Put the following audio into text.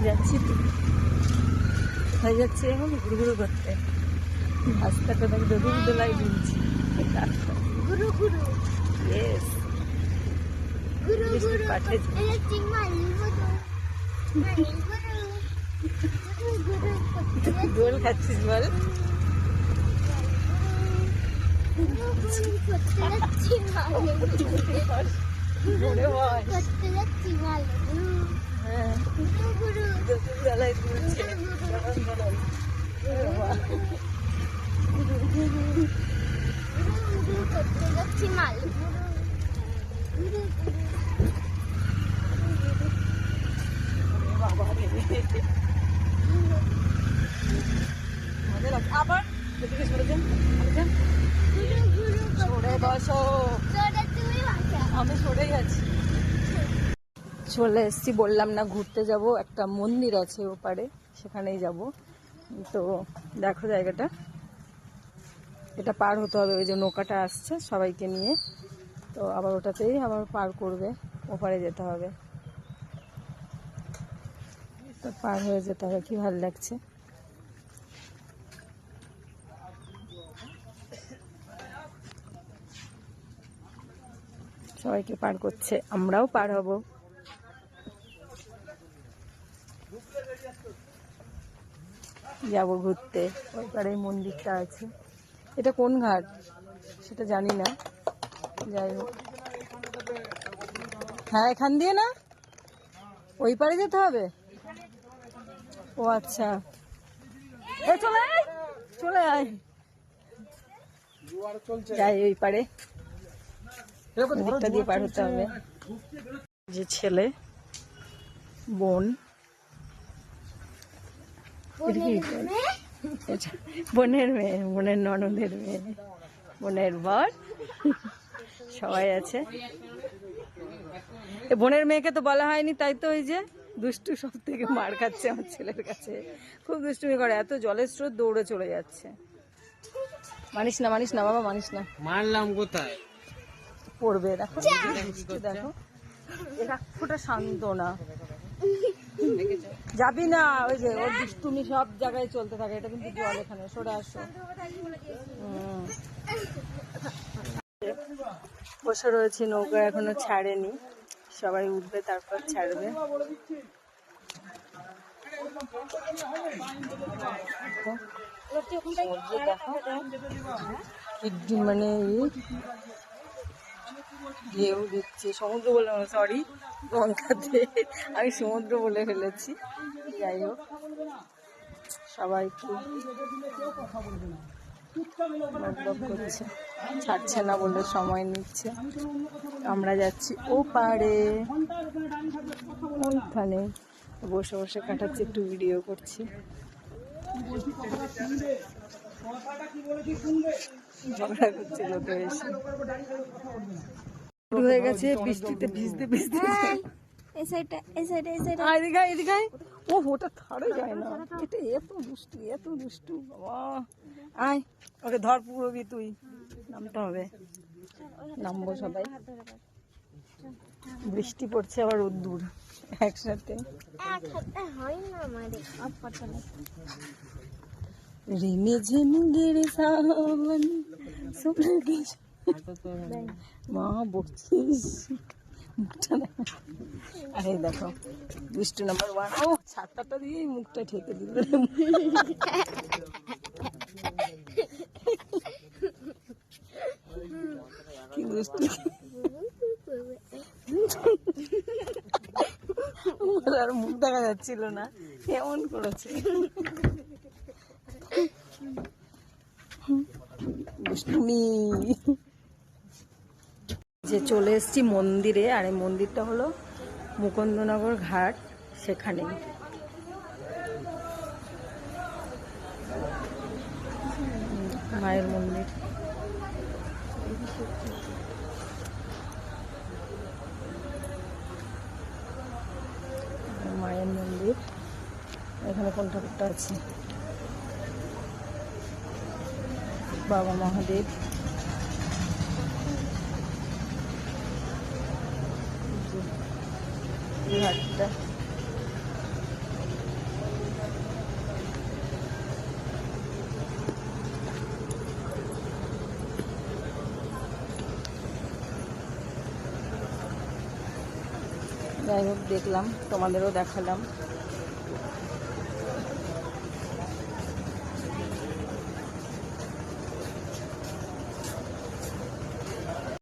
যাচ্ছি তো হয়ে যাচ্ছে এখন ঘুরু ঘুরু করতে। রাস্তাটা দেখে দোদুল দোলাই দিচ্ছি গুরু গুরু ইয়েস গুরু বৃষ্টি গুরু পাঠাচ্ছে। দোল খাচ্ছিস বল? হ্যাঁ দোদুল দোলাই দিচ্ছে। আবার এদিকে সরে যান, সরে বসো। আমি সরেই আছি। চলে এসছি, বললাম না ঘুরতে যাব, একটা মন্দির আছে ওপারে, সেখানেই যাব। তো দেখো জায়গাটা, এটা পার হতে হবে, ওই যে নৌকাটা আসছে সবাইকে নিয়ে, তো আবার ওটাতেই আবার পার করবে, ওপারে যেতে হবে। তো পার হয়ে যেতে হবে, কি ভালো লাগছে। সবাইকে পার করছে, আমরাও পার হব। যাবো ঘুরতে, ওই পারে মন্দিরটা আছে। এটা কোন ঘাট সেটা জানি না, যাই হোক। হ্যাঁ এখান দিয়ে না, ওই পারে যেতে হবে। ও আচ্ছা, এ চলে আয়, চলে আয়, যাই ওই পারে, দিকটা দিয়ে পার হতে হবে। যে ছেলে, বোন, বোনের মেয়ে, বোনের ননদের মেয়ে, বোনের বর, সবাই আছে। বোনের মেয়েকে তো বলা হয়নি, তাই তো ওই যে দুষ্টু, সব থেকে মার খাচ্ছে আমার ছেলের কাছে, খুব দুষ্টুমি করে, এত জলের স্রোত দৌড়ে চলে যাচ্ছে। মানিস না, মানিস না বাবা, মানিস না। মারলাম কোথায়? পড়বে, দেখো দেখো, এক ফোঁটা শান্ত না। যাবি না, ওই যে ওর দুষ্টুমি সব জায়গায় চলতে থাকে। এটা কিন্তু জল, এখানে সরে আসো। বসে রয়েছি, নৌকা এখনো ছাড়েনি, সবাই উঠবে তারপর ছাড়বে। মানে ঢেউ দিচ্ছে, সমুদ্র বলে, সরি গঙ্গাতে আমি সমুদ্র বলে ফেলেছি। যাই হোক, সবাই খুব বকবক করছে, ছাড়ছে না বলে সময় নিচ্ছে। আমরা যাচ্ছি ও পারে, ওইখানে বসে বসে কাটাচ্ছি, একটু ভিডিও করছি। ঝগড়া করছে লোকে এসে, শুরু হয়ে গেছে বৃষ্টিতে ভিজতে ভিজতে। ও ওটা ছাড়ে যায় না, এটা এত দুষ্টু, এত দুষ্টু বাবা। আয় ওকে ধর, পুরোবি তুই, নামতে হবে, নামবো সবাই। বৃষ্টি পড়ছে আবার রোদ্দুর একসাথে। রিমে ঝিমে গিরে সাवन মা বকছিস, আরে দেখো দুষ্টু নাম্বার 1। ও ছাতাটা দিয়ে মুখটা ঠেকে দিল, কি দুষ্টু। আর মুখ দেখা যাচ্ছিল না, কেমন করেছে দুষ্টুমি। যে চলে এসেছি মন্দিরে, আর এই মন্দিরটা হলো মুকুন্দনগর ঘাট, সেখানে। মায়ের মন্দির, মায়ের মন্দির। এখানে কোন ঠাকুরটা আছে? বাবা মহাদেব। ঘাটটা যাই হোক দেখলাম, তোমাদেরও দেখালাম।